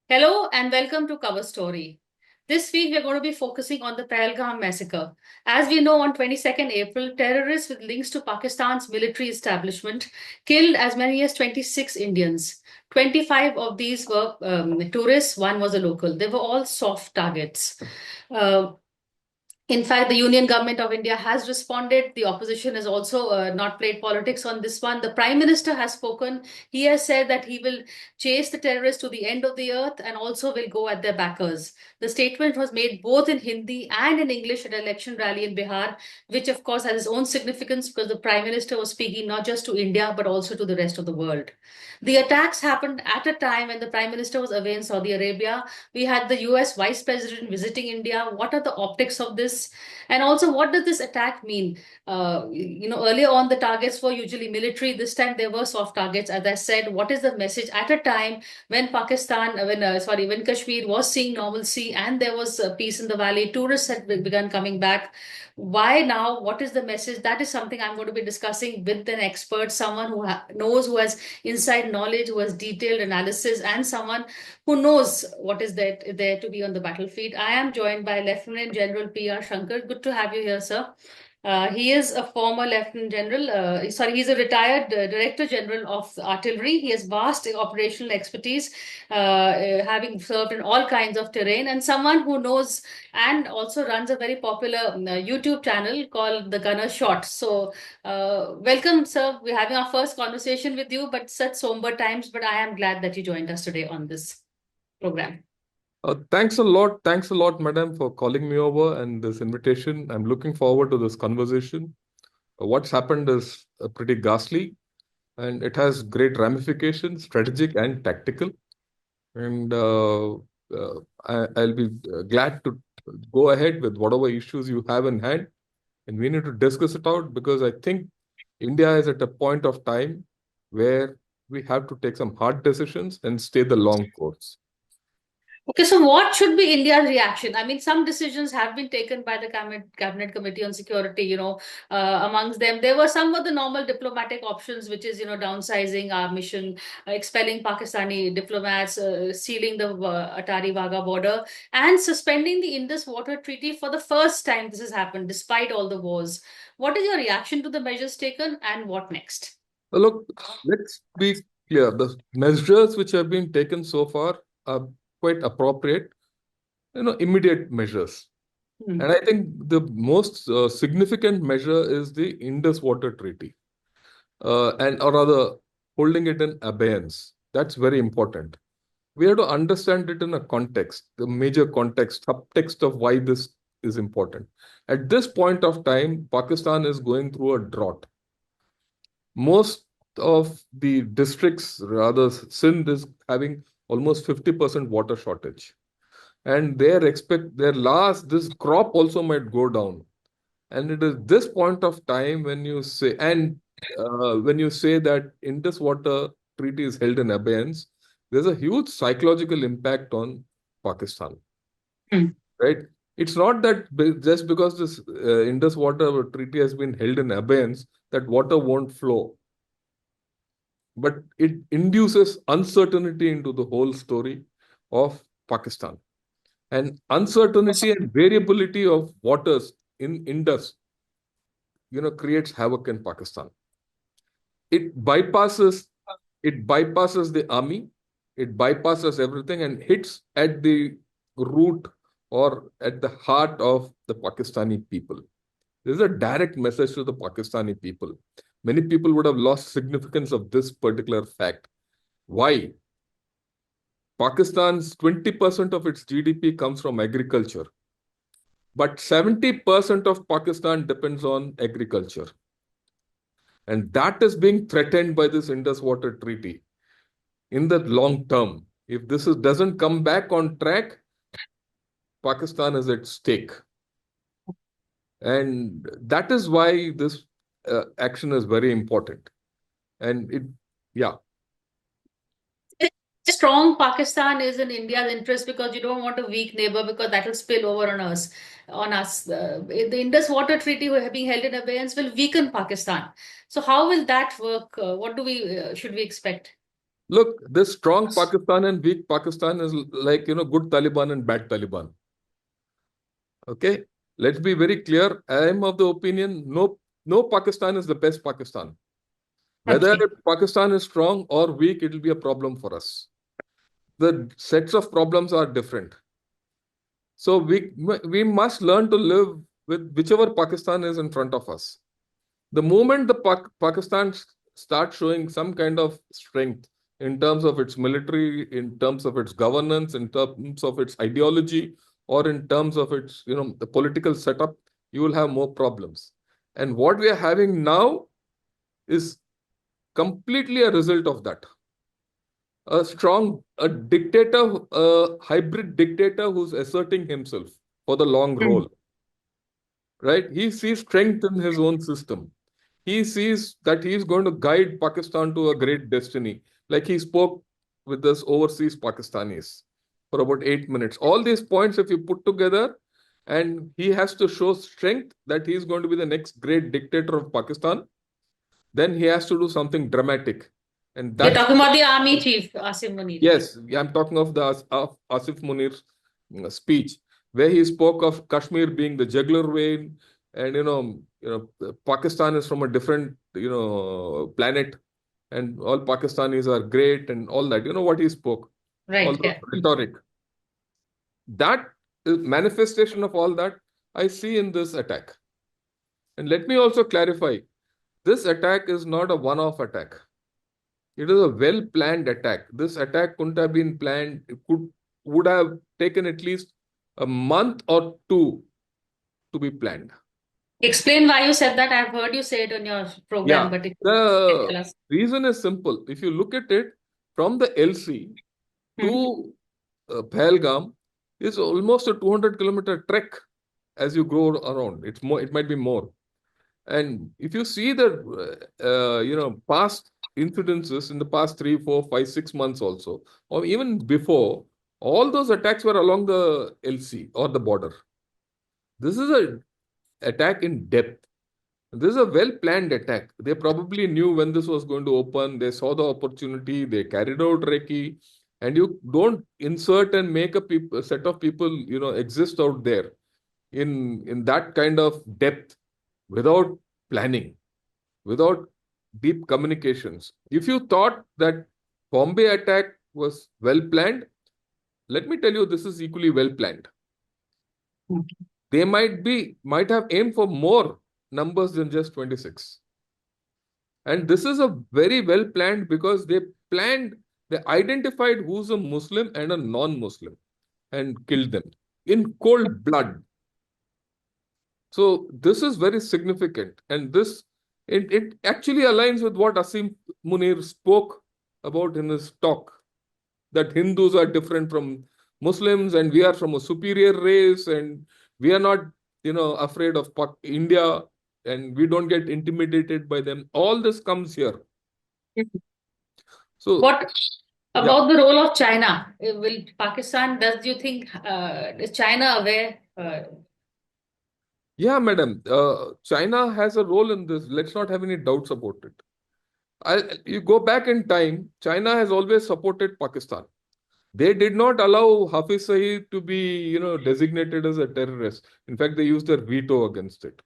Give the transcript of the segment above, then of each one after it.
Hello and welcome to Cover Story. This week we are going to be focusing on the Pahalgam massacre. As we know, on 22nd April, terrorists with links to Pakistan's military establishment killed as many as 26 Indians. 25 of these were tourists, one was a local. They were all soft targets. Uh, in fact, the Union Government of India has responded. The opposition has also not played politics on this one. The Prime Minister has spoken. He has said that he will chase the terrorists to the end of the earth and also will go at their backers. The statement was made both in Hindi and in English at an election rally in Bihar, which of course has its own significance because the Prime Minister was speaking not just to India but also to the rest of the world. The attacks happened at a time when the Prime Minister was away in Saudi Arabia. We had the US Vice President visiting India. What are the optics of this? And also, what does this attack mean? Earlier on, the targets were usually military. This time, there were soft targets. As I said, what is the message at a time when when Kashmir was seeing normalcy and there was peace in the valley, tourists had begun coming back. Why now? What is the message? That is something I'm going to be discussing with an expert, someone who knows, who has inside knowledge, who has detailed analysis, and someone who knows what is there to be on the battlefield. I am joined by Lieutenant General PR Shankar. Good to have you here, sir. He is a former Lieutenant General, he's a retired Director General of Artillery. He has vast operational expertise, having served in all kinds of terrain, and someone who knows and also runs a very popular YouTube channel called The Gunner Shot. So, welcome, sir. We're having our first conversation with you, but such somber times. But I am glad that you joined us today on this program. Thanks a lot. Thanks a lot, madam, for calling me over and this invitation. I'm looking forward to this conversation. What's happened is pretty ghastly and it has great ramifications, strategic and tactical. And I'll be glad to go ahead with whatever issues you have in hand. And we need to discuss it out because I think India is at a point of time where we have to take some hard decisions and stay the long course. Okay, so what should be India's reaction? I mean, some decisions have been taken by the cabinet committee on security. Amongst them, there were some of the normal diplomatic options, which is downsizing our mission, expelling Pakistani diplomats, sealing the Atari Wagah border, and suspending the Indus Water Treaty for the first time. This has happened despite all the wars. What is your reaction to the measures taken, and what next? Look, let's be clear. The measures which have been taken so far are quite appropriate, immediate measures. Hmm. And I think the most significant measure is the Indus Water Treaty, or rather, holding it in abeyance. That's very important. We have to understand it in a context, the major context, subtext of why this is important. At this point of time, Pakistan is going through a drought. Most of the districts, rather, Sindh is having almost 50% water shortage. And this crop also might go down. And it is this point of time when you say, when you say that Indus Water Treaty is held in abeyance, there's a huge psychological impact on Pakistan, Hmm. right? It's not that just because this Indus Water Treaty has been held in abeyance, that water won't flow, but it induces uncertainty into the whole story of Pakistan. And uncertainty and variability of waters in Indus, creates havoc in Pakistan. It bypasses it bypasses the army, it bypasses everything and hits at the root or at the heart of the Pakistani people. This is a direct message to the Pakistani people. Many people would have lost significance of this particular fact. Why? Pakistan's 20% of its GDP comes from agriculture, but 70% of Pakistan depends on agriculture. And that is being threatened by this Indus Water Treaty in the long term. If doesn't come back on track, Pakistan is at stake. And that is why this action is very important. And yeah. Strong Pakistan is in India's interest because you don't want a weak neighbor because that will spill over on us. The Indus Water Treaty being held in abeyance will weaken Pakistan. So how will that work? What do we should we expect? Look, this strong Pakistan and weak Pakistan is like, good Taliban and bad Taliban. Okay? Let's be very clear. I am of the opinion no Pakistan is the best Pakistan. Whether Okay. Pakistan is strong or weak, it will be a problem for us. The sets of problems are different. So we must learn to live with whichever Pakistan is in front of us. The moment the Pakistan starts showing some kind of strength in terms of its military, in terms of its governance, in terms of its ideology, or in terms of its, the political setup, you will have more problems. And what we are having now is completely a result of that. A dictator, a hybrid dictator who's asserting himself for the long Mm. role, right? He sees strength in his own system. He sees that he is going to guide Pakistan to a great destiny. Like he spoke with this overseas Pakistanis for about 8 minutes. All these points, if you put together, and he has to show strength that he is going to be the next great dictator of Pakistan, then he has to do something dramatic. And You're that's talking about the army chief, Asim Munir. Yes, I'm talking of the of Asif Munir's speech, where he spoke of Kashmir being the jugular vein, and Pakistan is from a different planet, and all Pakistanis are great, and all that. You know what he spoke, all Right, the yeah. rhetoric. That manifestation of all that I see in this attack. And let me also clarify: this attack is not a one-off attack. It is a well-planned attack. This attack couldn't have been planned. It would have taken at least a month or two to be planned. Explain why you said that. I've heard you say it on your program, Yeah. but if you can The tell us. reason is simple. If you look at it from the LC Hmm. to Pahalgam, is almost a 200-kilometer trek as you go around. It's more. It might be more. And if you see the past incidences in the past 3, 4, 5, 6 months also, or even before, all those attacks were along the LC or the border. This is a attack in depth. This is a well-planned attack. They probably knew when this was going to open. They saw the opportunity. They carried out Reiki. And you don't insert and make a set of people, exist out there in that kind of depth without planning, without deep communications. If you thought that Bombay attack was well planned, let me tell you this is equally well planned. They might have aimed for more numbers than just 26. And this is a very well planned because they identified who's a Muslim and a non-Muslim and killed them in cold blood. So this is very significant, and it actually aligns with what Asim Munir spoke about in his talk, that Hindus are different from Muslims, and we are from a superior race, and we are not, afraid of India, and we don't get intimidated by them. All this comes here. So What yeah, about the role of China? Will Pakistan, does you think, is China aware? yeah, madam, China has a role in this. Let's not have any doubts about it. You go back in time, China has always supported Pakistan. They did not allow Hafiz Saeed to be, designated as a terrorist. In fact, they used their veto against it.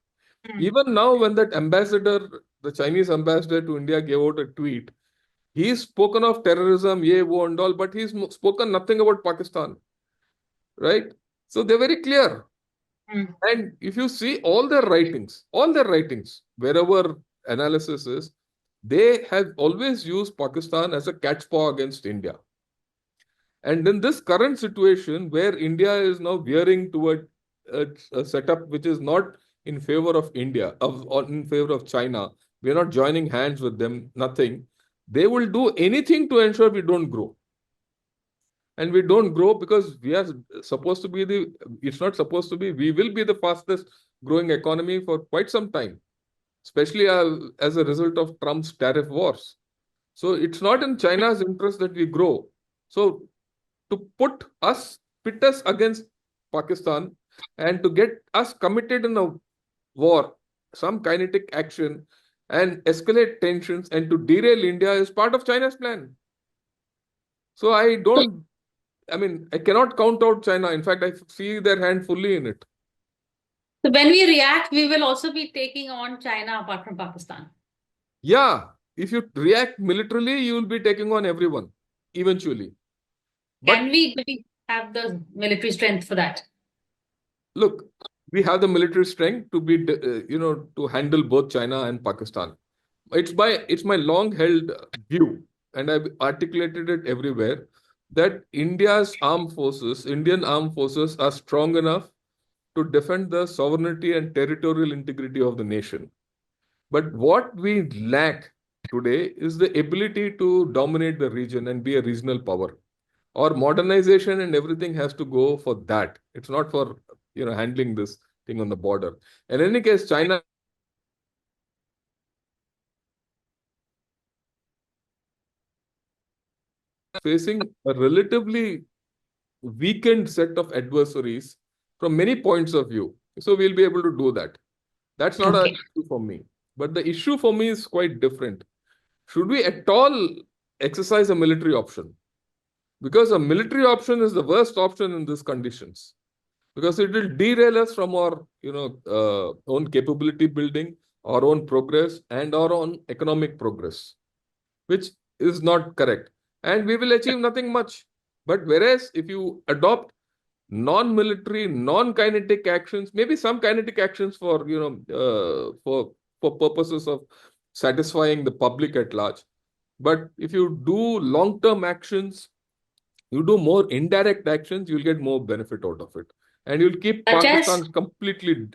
Hmm. Even now, when that ambassador, the Chinese ambassador to India, gave out a tweet, he's spoken of terrorism, ye, wo, and all, but he's spoken nothing about Pakistan, right? So they're very clear. Hmm. And if you see all their writings, wherever analysis is, they have always used Pakistan as a catchpaw against India. And in this current situation where India is now veering toward a setup which is not in favor of India, or in favor of China, we're not joining hands with them, nothing. They will do anything to ensure we don't grow. And we don't grow because we are supposed to be it's not supposed to be, we will be the fastest growing economy for quite some time, especially as a result of Trump's tariff wars. So it's not in China's interest that we grow. So to pit us against Pakistan and to get us committed in a war, some kinetic action, and escalate tensions and to derail India is part of China's plan. So I mean, I cannot count out China. In fact, I see their hand fully in it. So when we react, we will also be taking on China apart from Pakistan. Yeah, if you react militarily, you will be taking on everyone eventually. Can But we, do we have the military strength for that? look, we have the military strength to to handle both China and Pakistan. It's my long held view, and I've articulated it everywhere, that Indian armed forces are strong enough to defend the sovereignty and territorial integrity of the nation. But what we lack today is the ability to dominate the region and be a regional power. Our modernization and everything has to go for that. It's not for handling this thing on the border. In any case, China is facing a relatively weakened set of adversaries from many points of view. So we'll be able to do that. That's not an Okay. issue for me. But the issue for me is quite different. Should we at all exercise a military option? Because a military option is the worst option in these conditions. Because it will derail us from our own capability building, our own progress, and our own economic progress, which is not correct, and we will achieve nothing much. But whereas if you adopt non-military, non-kinetic actions, maybe some kinetic actions for for purposes of satisfying the public at large, but if you do long-term actions, you do more indirect actions, you'll get more benefit out of it. And you'll keep Such as Pakistan completely,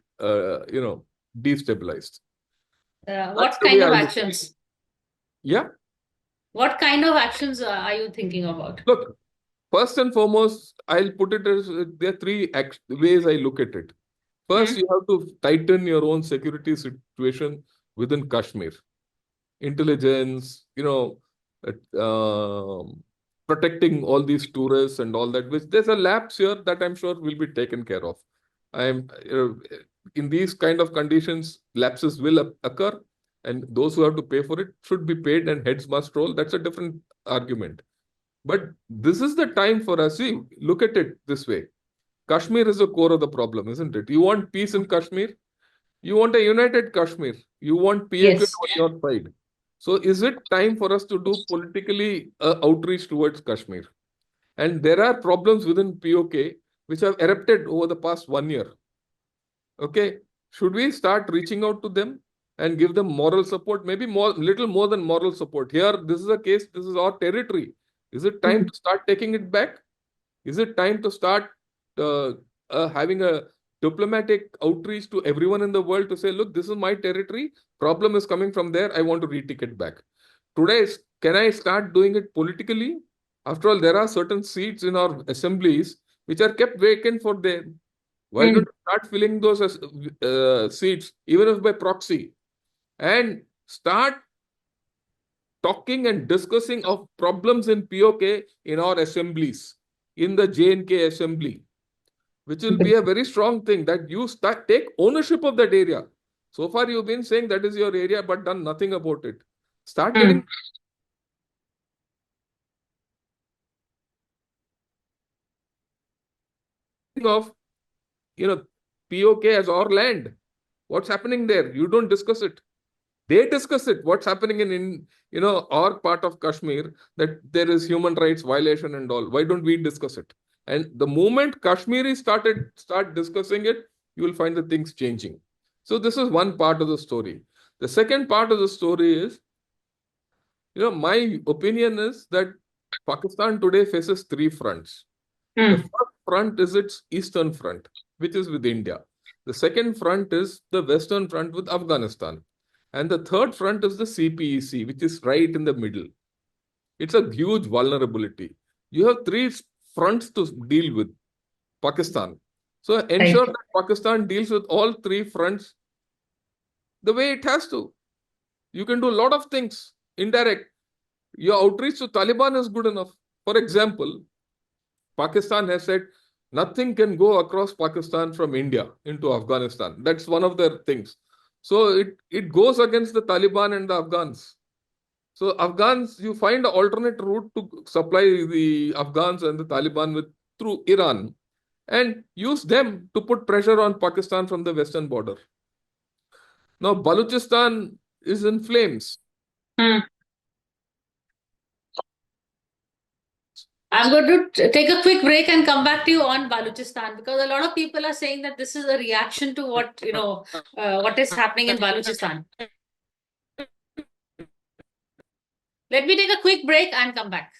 destabilized. That's what the way kind I of look at it. actions? Yeah. What kind of actions are you thinking about? Look, first and foremost, I'll put it as there are three ways I look at it. First, Hmm? you have to tighten your own security situation within Kashmir. Intelligence, protecting all these tourists and all that, which there's a lapse here that I'm sure will be taken care of. I'm in these kind of conditions, lapses will occur, and those who have to pay for it should be paid, and heads must roll. That's a different argument. But this is the time for us. See, look at it this way. Kashmir is the core of the problem, isn't it? You want peace in Kashmir? You want a united Kashmir. You want POK Yes. on your side. So is it time for us to do politically outreach towards Kashmir? And there are problems within POK which have erupted over the past 1 year. Okay, should we start reaching out to them and give them moral support? Maybe little more than moral support. Here, this is a case. This is our territory. Is it time Hmm. to start taking it back? Is it time to start uh, having a diplomatic outreach to everyone in the world to say, look, this is my territory. Problem is coming from there. I want to retake it back. Today, can I start doing it politically? After all, there are certain seats in our assemblies which are kept vacant for them. Why don't Hmm. you start filling those seats, even if by proxy, and start talking and discussing of problems in POK in our assemblies, in the JNK assembly, which will be a very strong thing that you start take ownership of that area. So far, you've been saying that is your area, but done nothing about it. Start Hmm. getting of POK as our land. What's happening there? You don't discuss it. They discuss it. What's happening in our part of Kashmir, that there is human rights violation and all. Why don't we discuss it? And the moment Kashmiris start discussing it, you will find the things changing. So this is one part of the story. The second part of the story is, my opinion is that Pakistan today faces three fronts. The Hmm. first front is its eastern front, which is with India. The second front is the western front with Afghanistan. And the third front is the CPEC, which is right in the middle. It's a huge vulnerability. You have three fronts to deal with Pakistan. So ensure Right. that Pakistan deals with all three fronts the way it has to. You can do a lot of things indirect. Your outreach to Taliban is good enough. For example, Pakistan has said nothing can go across Pakistan from India into Afghanistan. That's one of their things. So it goes against the Taliban and the Afghans. So Afghans, you find an alternate route to supply the Afghans and the Taliban with through Iran and use them to put pressure on Pakistan from the western border. Now Balochistan is in flames. Hmm. I'm going to take a quick break and come back to you on Balochistan because a lot of people are saying that this is a reaction to what is happening in Balochistan. Let me take a quick break and come back.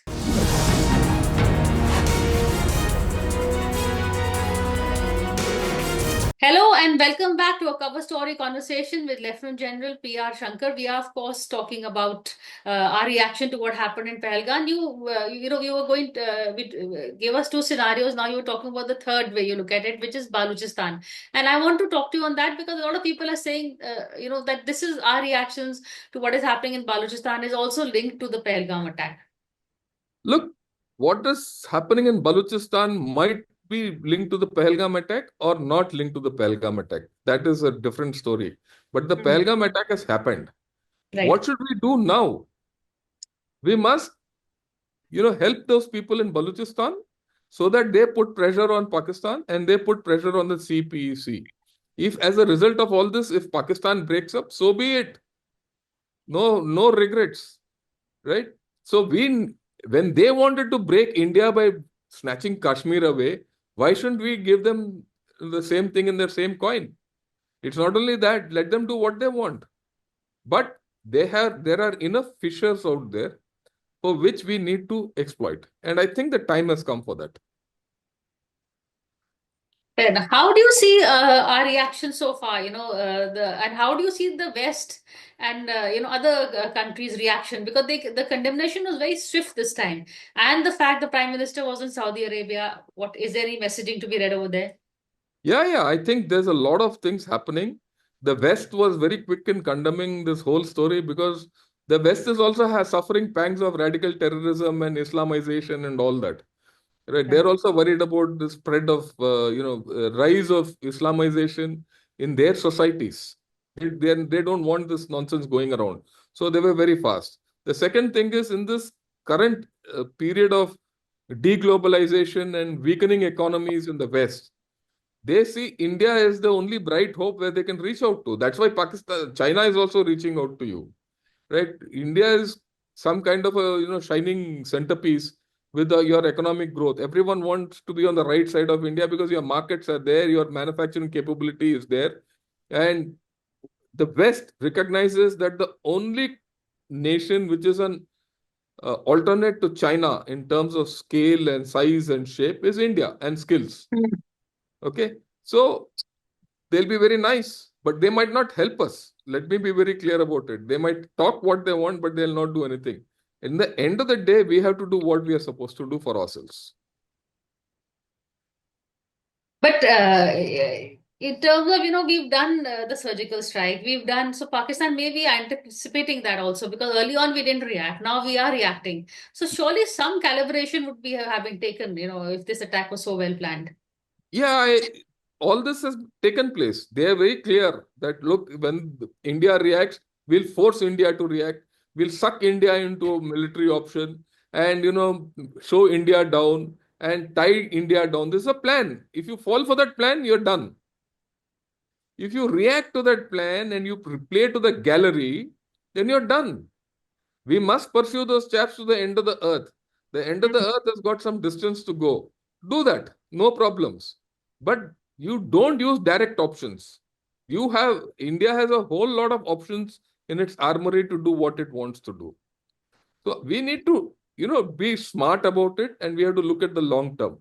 Hello and welcome back to a cover story conversation with Lieutenant General PR Shankar. We are, of course, talking about our reaction to what happened in Pahalgam. You were going to give us two scenarios. Now you're talking about the third way you look at it, which is Balochistan. And I want to talk to you on that because a lot of people are saying, that this is our reactions to what is happening in Balochistan is also linked to the Pahalgam attack. Look, what is happening in Balochistan might be linked to the Pahalgam attack or not linked to the Pahalgam attack. That is a different story. But the Hmm. Pahalgam attack has happened. Right. What should we do now? We must, help those people in Balochistan so that they put pressure on Pakistan and they put pressure on the CPEC. If, as a result of all this, if Pakistan breaks up, so be it. No, no regrets, right? So when they wanted to break India by snatching Kashmir away, why shouldn't we give them the same thing in their same coin? It's not only that, let them do what they want. But there are enough fissures out there for which we need to exploit. And I think the time has come for that. And how do you see our reaction so far? And how do you see the West and other countries' reaction? Because the condemnation was very swift this time, and the fact the Prime Minister was in Saudi Arabia. What is there any messaging to be read over there? Yeah, I think there's a lot of things happening. The West was very quick in condemning this whole story because the West is also has suffering pangs of radical terrorism and Islamization and all that. Right? Right. They're also worried about the spread of, rise of Islamization in their societies. They don't want this nonsense going around. So they were very fast. The second thing is in this current period of deglobalization and weakening economies in the West, they see India as the only bright hope where they can reach out to. That's why China is also reaching out to you, right? India is some kind of a shining centerpiece with your economic growth. Everyone wants to be on the right side of India because your markets are there, your manufacturing capability is there, and the West recognizes that the only nation which is an alternate to China in terms of scale and size and shape is India and skills. Mm. Okay, so they'll be very nice, but they might not help us. Let me be very clear about it. They might talk what they want, but they'll not do anything. In the end of the day, we have to do what we are supposed to do for ourselves. But in terms of, we've done the surgical strike, we've done, so Pakistan may be anticipating that also because early on we didn't react. Now we are reacting. So surely some calibration would be having taken, if this attack was so well planned. Yeah, all this has taken place. They are very clear that look, when India reacts, we'll force India to react. We'll suck India into a military option and show India down and tie India down. This is a plan. If you fall for that plan, you're done. If you react to that plan and you play to the gallery, then you're done. We must pursue those chaps to the end of the earth. The end of the earth has got some distance to go. Do that, no problems. But you don't use direct options. India has a whole lot of options in its armory to do what it wants to do. So we need to, be smart about it and we have to look at the long term.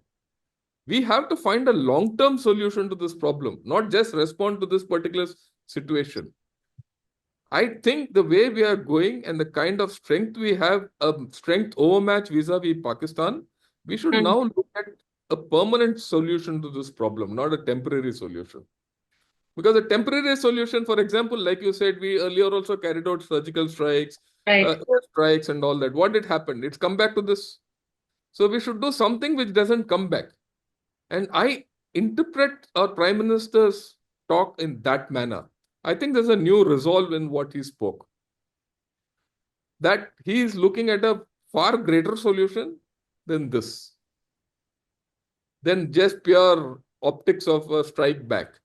We have to find a long term solution to this problem, not just respond to this particular situation. I think the way we are going and the kind of strength we have, a strength overmatch vis-a-vis Pakistan, we should Mm. now look at a permanent solution to this problem, not a temporary solution. Because a temporary solution, for example, like you said, we earlier also carried out surgical strikes, Right. air strikes, and all that. What did happen? It's come back to this. So we should do something which doesn't come back. And I interpret our Prime Minister's talk in that manner. I think there's a new resolve in what he spoke. that he is looking at a far greater solution than this, than just pure optics of a strike back.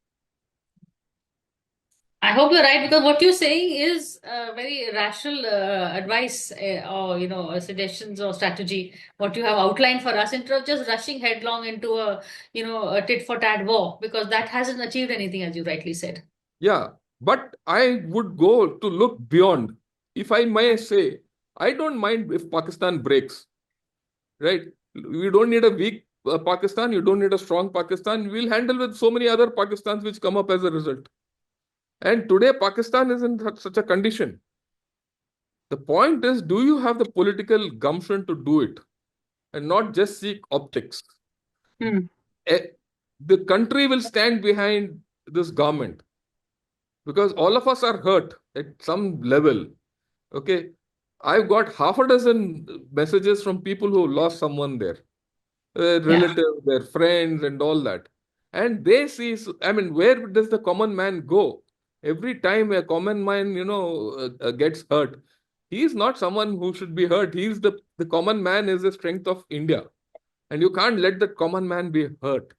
I hope you're right, because what you're saying is very rational advice, or suggestions or strategy. What you have outlined for us, instead of just rushing headlong into a tit for tat war, because that hasn't achieved anything, as you rightly said. Yeah, but I would go to look beyond. If I may say, I don't mind if Pakistan breaks, right? We don't need a weak Pakistan. You don't need a strong Pakistan. We'll handle with so many other Pakistans which come up as a result. And today, Pakistan is in such a condition. The point is, do you have the political gumption to do it and not just seek optics? Hmm. Eh, The country will stand behind this government because all of us are hurt at some level. Okay. I've got half a dozen messages from people who lost someone there, their Yeah. relatives, their friends, and all that. And they see, I mean, where does the common man go? Every time a common man, gets hurt, he is not someone who should be hurt. He's the common man is the strength of India. And you can't let that common man be hurt,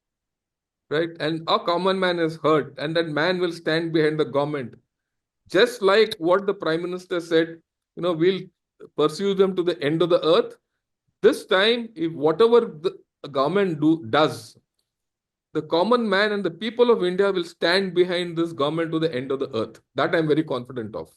right? And a common man is hurt, and that man will stand behind the government. Just like what the Prime Minister said, we'll pursue them to the end of the earth. This time, if whatever the government does, the common man and the people of India will stand behind this government to the end of the earth. That I'm very confident of.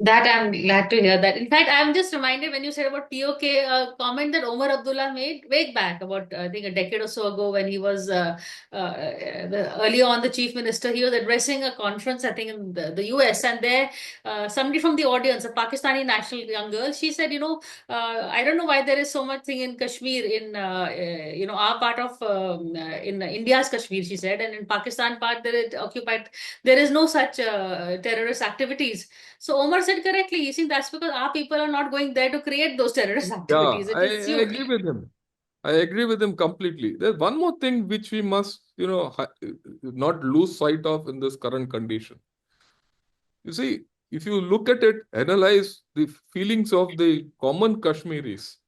That I'm glad to hear that. In fact, I'm just reminded when you said about POK, a comment that Omar Abdullah made way back about, I think, a decade or so ago, when he was earlier on the chief minister. He was addressing a conference, I think, in the US, and there somebody from the audience, a Pakistani national young girl, she said, I don't know why there is so much thing in Kashmir, in our part of in India's Kashmir, she said, and in Pakistan part there is occupied, there is no such terrorist activities. So Omar said correctly. You see, that's because our people are not going there to create those terrorist Yeah, activities. It I is you. agree with him. I agree with him completely. There's one more thing which we must, not lose sight of in this current condition. You see, if you look at it, analyze the feelings of the common Kashmiris,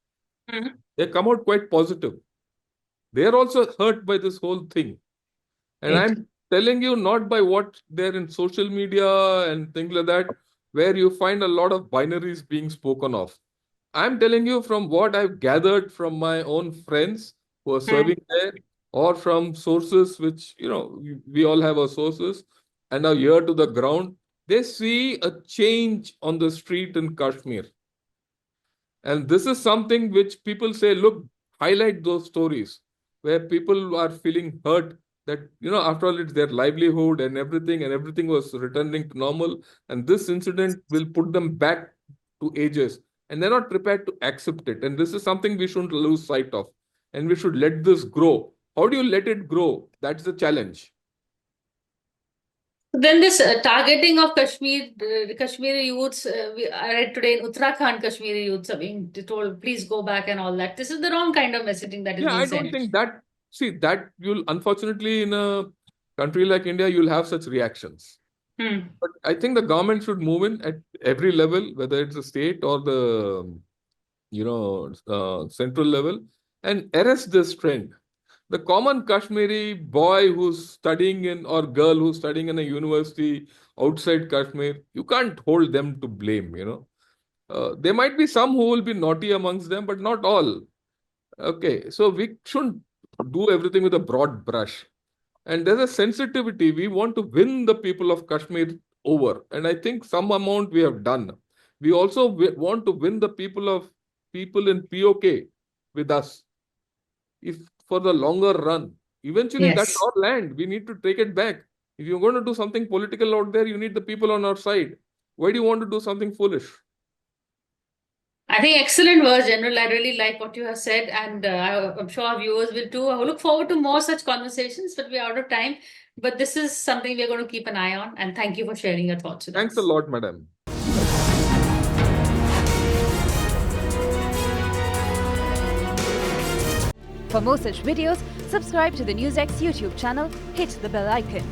Mhm. they come out quite positive. They are also hurt by this whole thing. And Right. I'm telling you, not by what they're in social media and things like that, where you find a lot of binaries being spoken of. I'm telling you from what I've gathered from my own friends who are Mhm. serving there, or from sources which, we all have our sources and are here to the ground. They see a change on the street in Kashmir. And this is something which people say, look, highlight those stories where people are feeling hurt that, after all, it's their livelihood and everything was returning to normal. And this incident will put them back to ages. And they're not prepared to accept it. And this is something we shouldn't lose sight of. And we should let this grow. How do you let it grow? That's the challenge. Then this targeting of Kashmir, the Kashmiri youths, I read today in Uttarakhand, Kashmiri youths are being told, please go back and all that. This is the wrong kind of messaging that is Yeah, being I don't sent. think that, see, that you'll, unfortunately, in a country like India, you'll have such reactions. Hmm. But I think the government should move in at every level, whether it's the state or the central level, and arrest this trend. The common Kashmiri boy who's studying in or girl who's studying in a university outside Kashmir, you can't hold them to blame. There might be some who will be naughty amongst them, but not all. Okay, so we shouldn't do everything with a broad brush. And there's a sensitivity. We want to win the people of Kashmir over. And I think some amount we have done. We also want to win the people in POK with us. If for the longer run, eventually that's Yes. our land. We need to take it back. If you're going to do something political out there, you need the people on our side. Why do you want to do something foolish? I think excellent words, General. I really like what you have said, and I'm sure our viewers will too. I look forward to more such conversations, but we're out of time. But this is something we're going to keep an eye on, and thank you for sharing your thoughts with Thanks a us. lot, madam. For more such videos, subscribe to the NewsX YouTube channel, hit the bell icon.